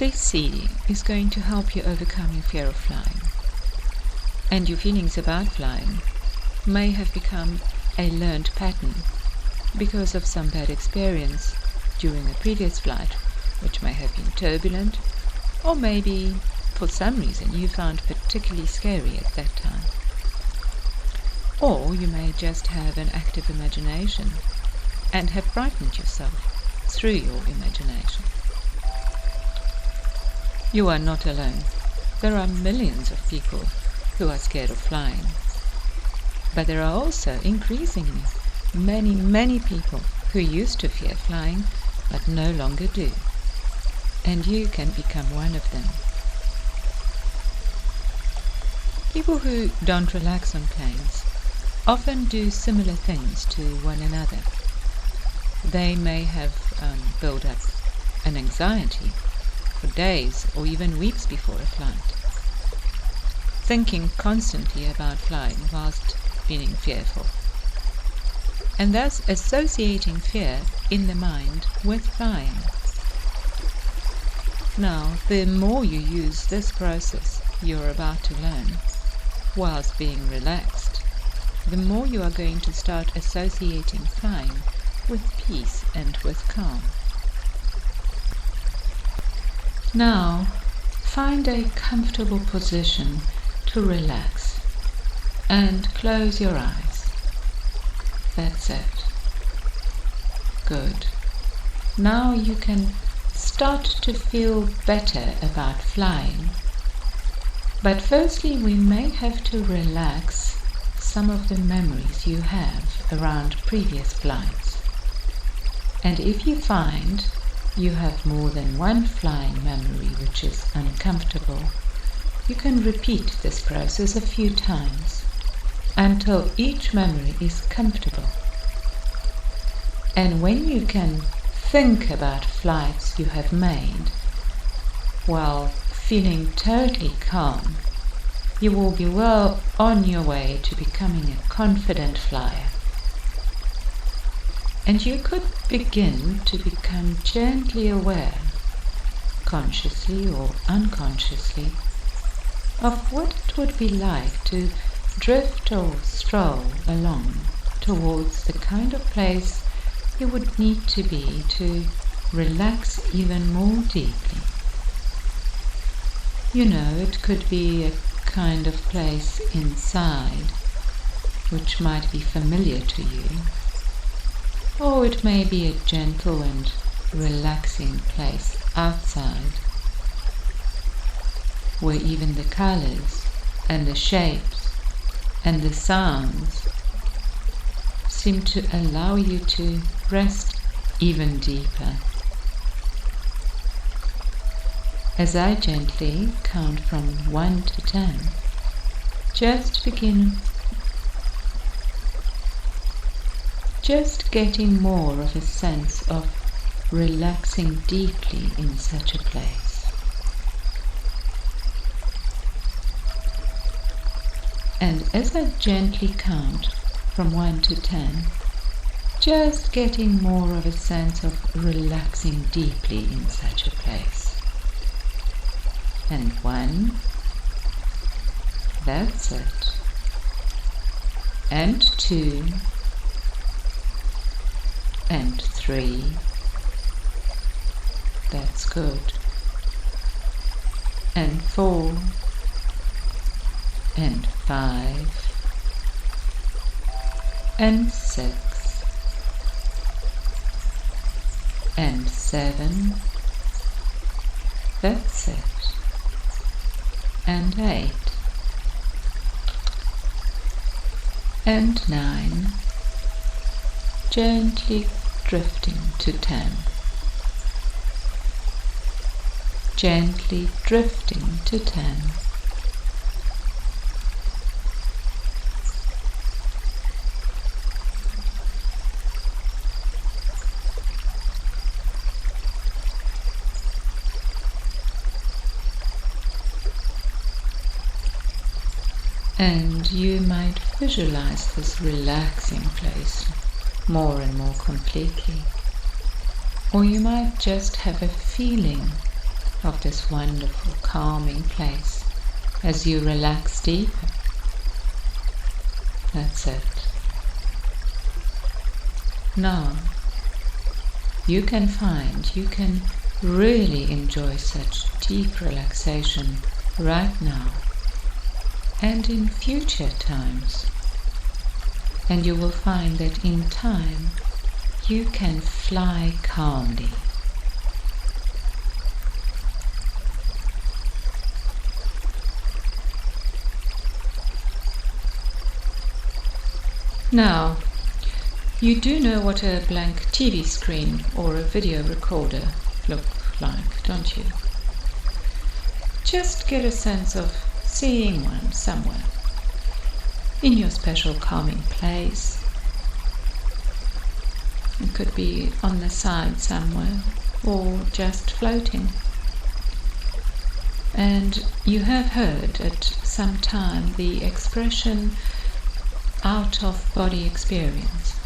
This CD is going to help you overcome your fear of flying. And your feelings about flying may have become a learned pattern because of some bad experience during a previous flight, which may have been turbulent, or maybe for some reason you found particularly scary at that time. Or you may just have an active imagination and have frightened yourself through your imagination. You are not alone. There are millions of people who are scared of flying. But there are also increasingly many people who used to fear flying but no longer do. And you can become one of them. People who don't relax on planes often do similar things to one another. They may have built up an anxiety for days or even weeks before a flight, thinking constantly about flying whilst feeling fearful, and thus associating fear in the mind with flying. Now, the more you use this process you're about to learn whilst being relaxed, the more you are going to start associating flying with peace and with calm. Now, find a comfortable position to relax and close your eyes. That's it. Good. Now you can start to feel better about flying. But firstly, we may have to relax some of the memories you have around previous flights. And if you find you have more than one flying memory which is uncomfortable, you can repeat this process a few times until each memory is comfortable. And when you can think about flights you have made while feeling totally calm, you will be well on your way to becoming a confident flyer. And you could begin to become gently aware, consciously or unconsciously, of what it would be like to drift or stroll along towards the kind of place you would need to be to relax even more deeply. You know, it could be a kind of place inside which might be familiar to you, or it may be a gentle and relaxing place outside, where even the colors and the shapes and the sounds seem to allow you to rest even deeper. As I gently count from 1 to 10, just getting more of a sense of relaxing deeply in such a place. And as I gently count from 1 to 10, just getting more of a sense of relaxing deeply in such a place. And 1, that's it. And 2, and 3, that's good. And 4, and 5, and 6, and 7, that's it. And 8, and 9, gently drifting to 10, gently drifting to 10, and you might visualize this relaxing place more and more completely, or you might just have a feeling of this wonderful calming place as you relax deeper. That's it. Now, you can really enjoy such deep relaxation right now and in future times. And you will find that in time you can fly calmly. Now, you do know what a blank TV screen or a video recorder look like, don't you? Just get a sense of seeing one somewhere in your special calming place. It could be on the side somewhere or just floating. And you have heard at some time the expression out-of-body experience.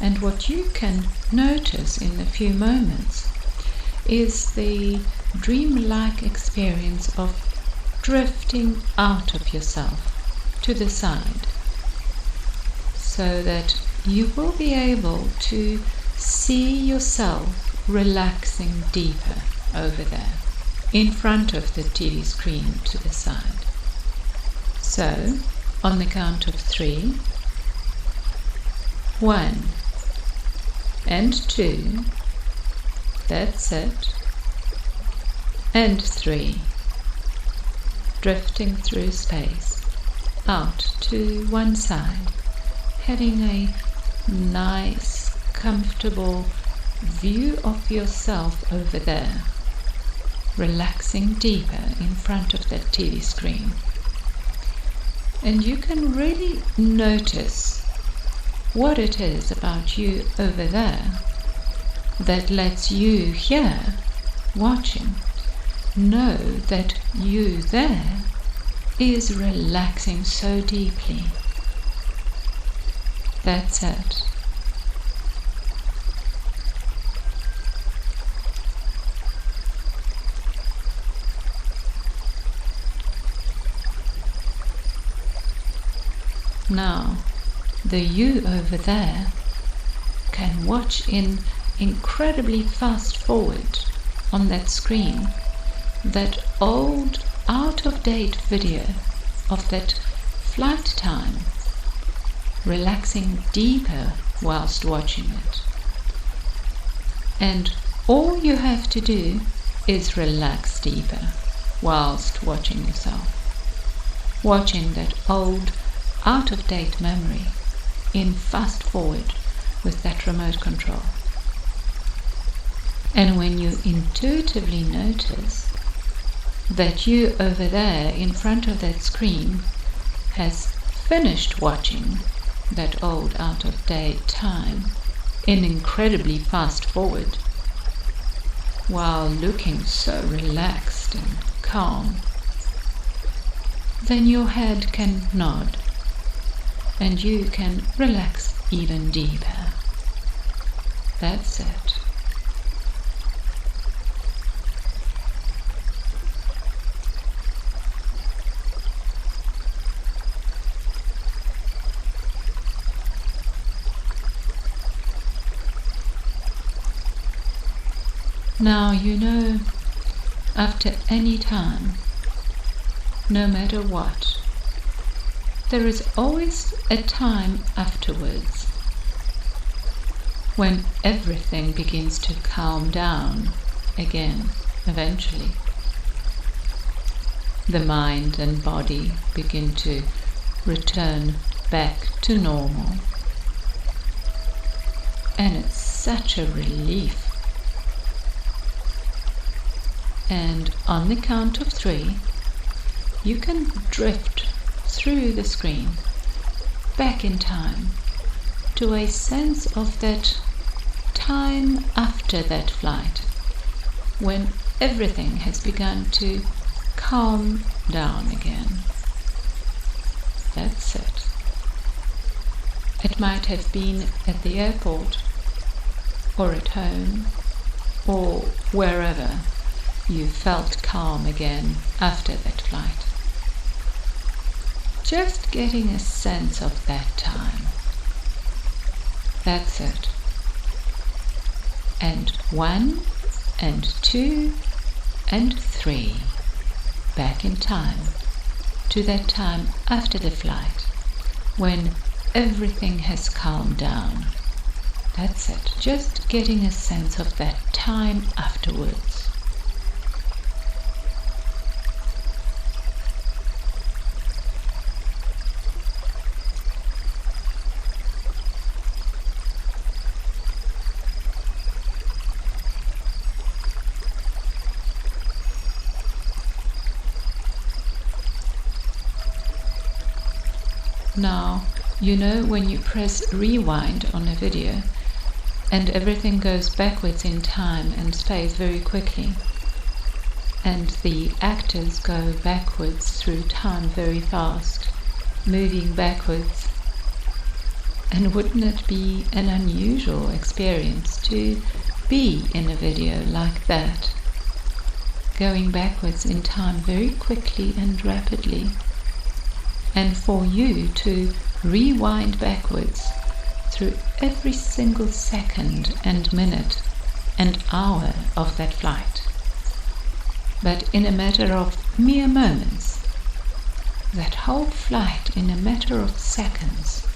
And what you can notice in a few moments is the dreamlike experience of drifting out of yourself to the side, so that you will be able to see yourself relaxing deeper over there, in front of the TV screen to the side. So, on the count of 3, 1 and 2, that's it, and 3, drifting through space, out to one side, having a nice, comfortable view of yourself over there, relaxing deeper in front of that TV screen. And you can really notice what it is about you over there that lets you here, watching, know that you there is relaxing so deeply. That's it. Now, the you over there can watch in incredibly fast forward on that screen that old out-of-date video of that flight time, relaxing deeper whilst watching it. And all you have to do is relax deeper whilst watching yourself, watching that old out-of-date memory in fast forward with that remote control. And when you intuitively notice that you over there in front of that screen has finished watching that old out-of-date time in incredibly fast forward while looking so relaxed and calm, then your head can nod and you can relax even deeper. That's it. Now you know, after any time, no matter what, there is always a time afterwards when everything begins to calm down again, eventually. The mind and body begin to return back to normal. And it's such a relief. And on the count of 3, you can drift through the screen back in time to a sense of that time after that flight, when everything has begun to calm down again. That's it. It might have been at the airport, or at home, or wherever you felt calm again after that flight. Just getting a sense of that time. That's it. And 1 and 2 and 3, back in time, to that time after the flight, when everything has calmed down. That's it, just getting a sense of that time afterwards. Now, you know when you press rewind on a video and everything goes backwards in time and space very quickly, and the actors go backwards through time very fast, moving backwards. And wouldn't it be an unusual experience to be in a video like that, going backwards in time very quickly and rapidly? And for you to rewind backwards through every single second and minute and hour of that flight. But in a matter of mere moments, that whole flight in a matter of seconds,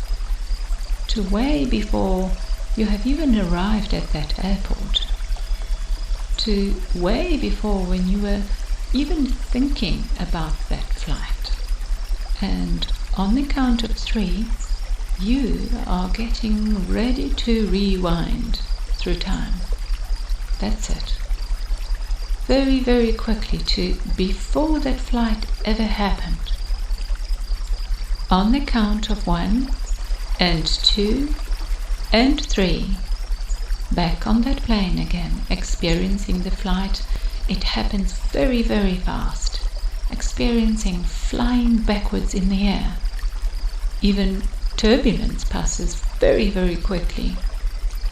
to way before you have even arrived at that airport, to way before when you were even thinking about that flight. And on the count of 3, you are getting ready to rewind through time. That's it. Very, very quickly to before that flight ever happened. On the count of 1 and 2 and 3, back on that plane again, experiencing the flight. It happens very, very fast. Experiencing flying backwards in the air. Even turbulence passes very, very quickly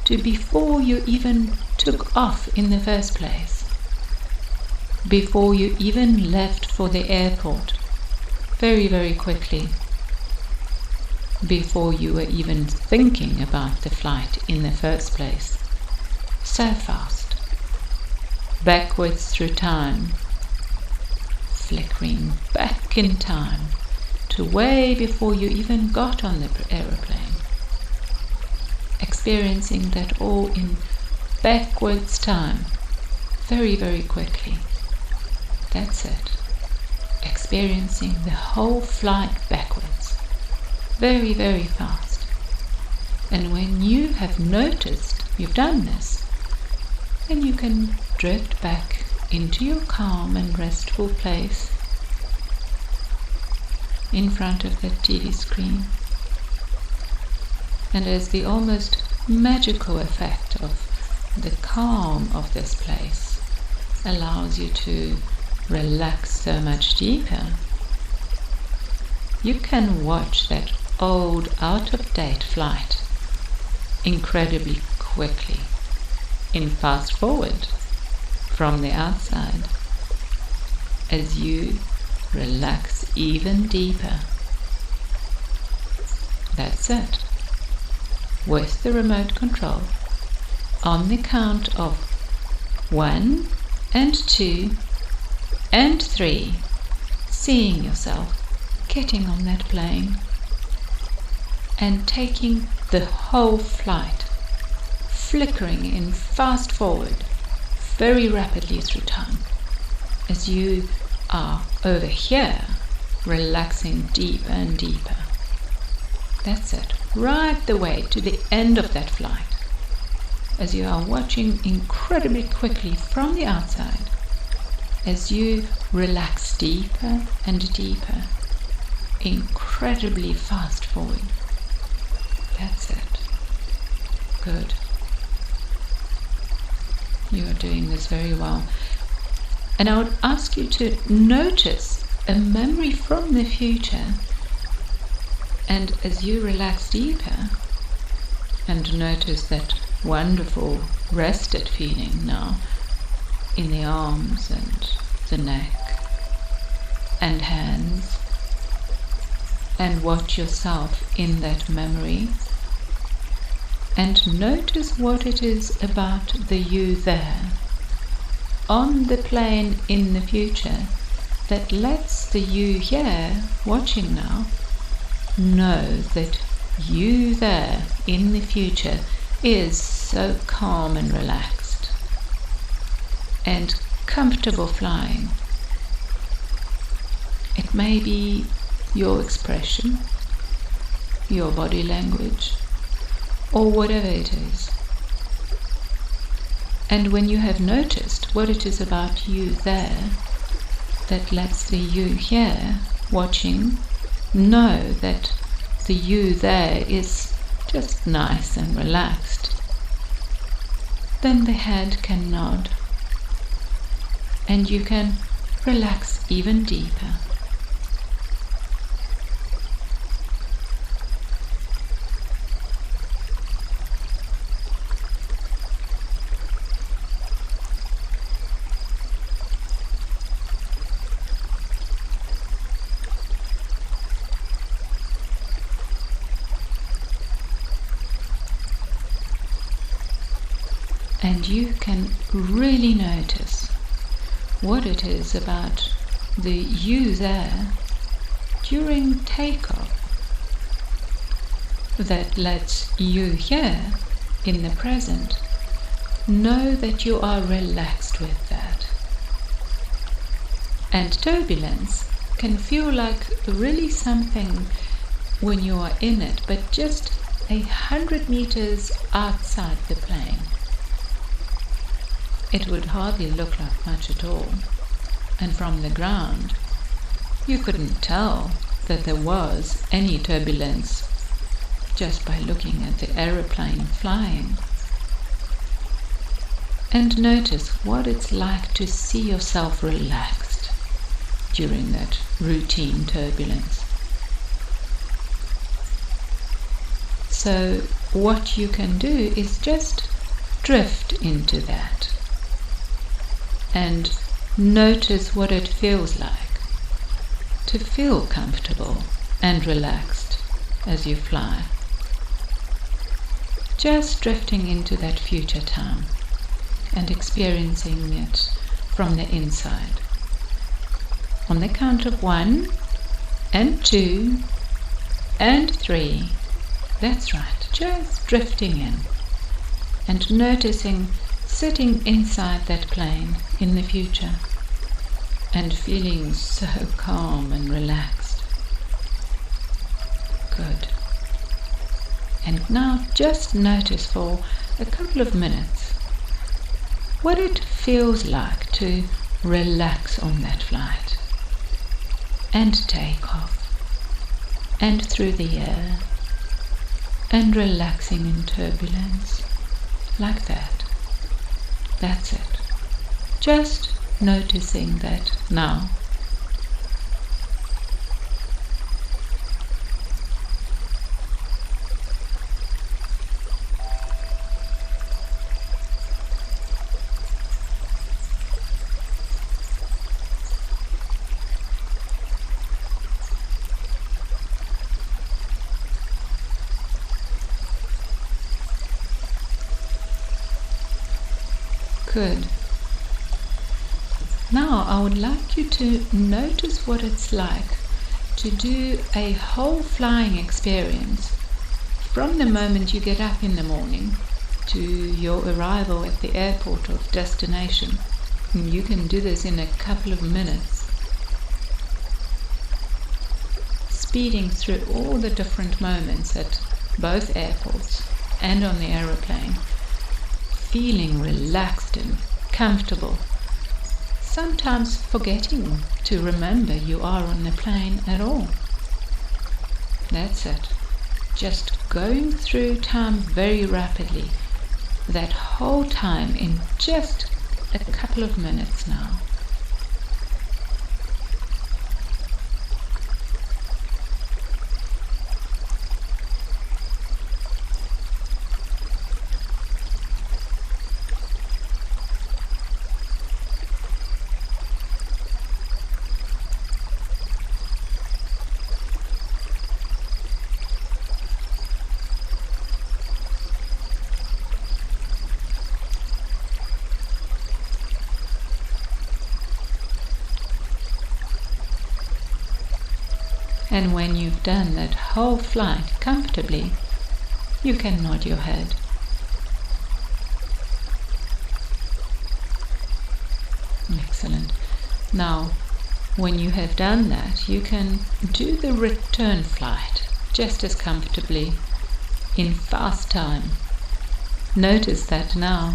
to before you even took off in the first place. Before you even left for the airport. Very, very quickly. Before you were even thinking about the flight in the first place. So fast. Backwards through time. Flickering back in time to way before you even got on the aeroplane. Experiencing that all in backwards time, very, very quickly. That's it. Experiencing the whole flight backwards, very, very fast. And when you have noticed you've done this, then you can drift back into your calm and restful place in front of the TV screen. And as the almost magical effect of the calm of this place allows you to relax so much deeper, you can watch that old out-of-date flight incredibly quickly in fast forward from the outside as you relax even deeper. That's it. With the remote control, on the count of 1 and 2 and 3, seeing yourself getting on that plane and taking the whole flight, flickering in fast forward very rapidly through time, as you are over here, relaxing deeper and deeper. That's it, right the way to the end of that flight, as you are watching incredibly quickly from the outside, as you relax deeper and deeper, incredibly fast forward. That's it. Good. You are doing this very well. And I would ask you to notice a memory from the future, and as you relax deeper and notice that wonderful rested feeling now in the arms and the neck and hands, and watch yourself in that memory and notice what it is about the you there on the plane in the future that lets the you here watching now know that you there in the future is so calm and relaxed and comfortable flying. It may be your expression, your body language, or whatever it is. And when you have noticed what it is about you there that lets the you here watching know that the you there is just nice and relaxed, then the head can nod and you can relax even deeper. And you can really notice what it is about the you there during takeoff that lets you here in the present know that you are relaxed with that. And turbulence can feel like really something when you are in it, but just 100 meters outside the plane. It would hardly look like much at all, and from the ground you couldn't tell that there was any turbulence just by looking at the aeroplane flying. And notice what it's like to see yourself relaxed during that routine turbulence. So what you can do is just drift into that and notice what it feels like to feel comfortable and relaxed as you fly. Just drifting into that future time and experiencing it from the inside. On the count of 1 and 2 and 3, that's right, just drifting in and noticing sitting inside that plane in the future and feeling so calm and relaxed. Good. And now just notice for a couple of minutes what it feels like to relax on that flight and take off and through the air and relaxing in turbulence like that. That's it. Just noticing that now. Good. Now I would like you to notice what it's like to do a whole flying experience from the moment you get up in the morning to your arrival at the airport of destination. And you can do this in a couple of minutes. Speeding through all the different moments at both airports and on the aeroplane. Feeling relaxed and comfortable, sometimes forgetting to remember you are on the plane at all. That's it. Just going through time very rapidly, that whole time in just a couple of minutes now. And when you've done that whole flight comfortably, you can nod your head. Excellent. Now, when you have done that, you can do the return flight just as comfortably in fast time. Notice that now.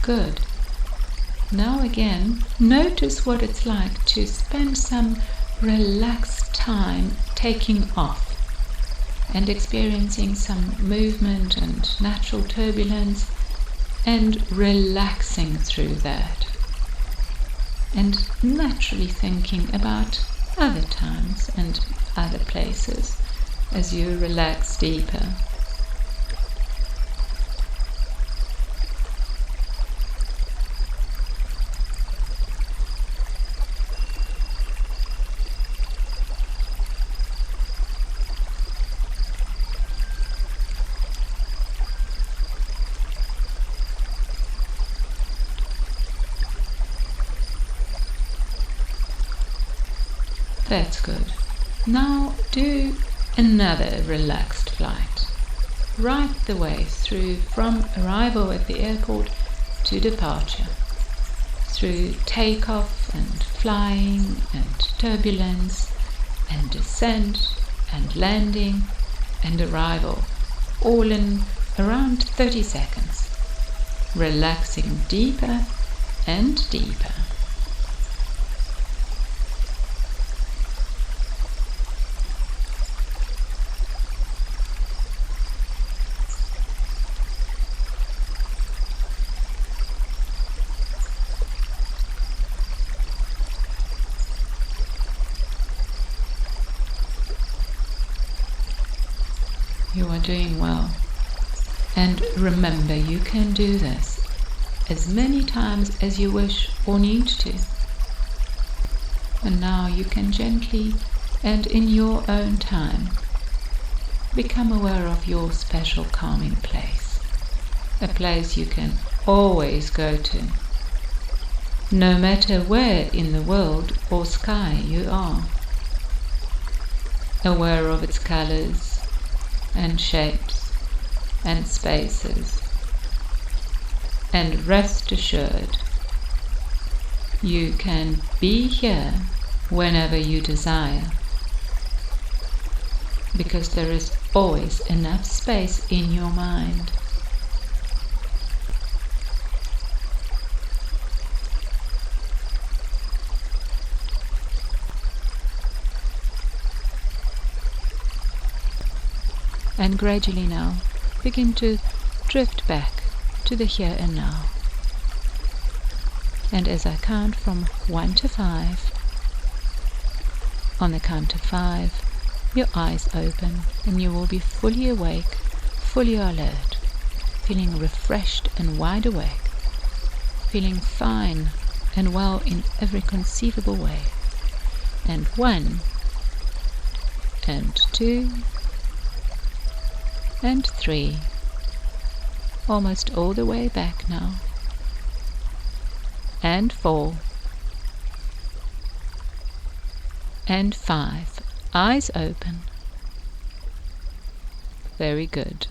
Good. Now again, notice what it's like to spend some relaxed time taking off and experiencing some movement and natural turbulence and relaxing through that. And naturally thinking about other times and other places as you relax deeper. That's good. Now do another relaxed flight. Right the way through from arrival at the airport to departure. Through takeoff and flying and turbulence and descent and landing and arrival. All in around 30 seconds. Relaxing deeper and deeper. You are doing well. And remember, you can do this as many times as you wish or need to. And now you can gently and in your own time become aware of your special calming place. A place you can always go to, no matter where in the world or sky you are. Aware of its colors and shapes and spaces, and rest assured you can be here whenever you desire, because there is always enough space in your mind. And gradually now, begin to drift back to the here and now. And as I count from 1 to 5, on the count of 5, your eyes open and you will be fully awake, fully alert, feeling refreshed and wide awake, feeling fine and well in every conceivable way. And 1, and 2, and 3, almost all the way back now, and 4, and 5, eyes open. Very good.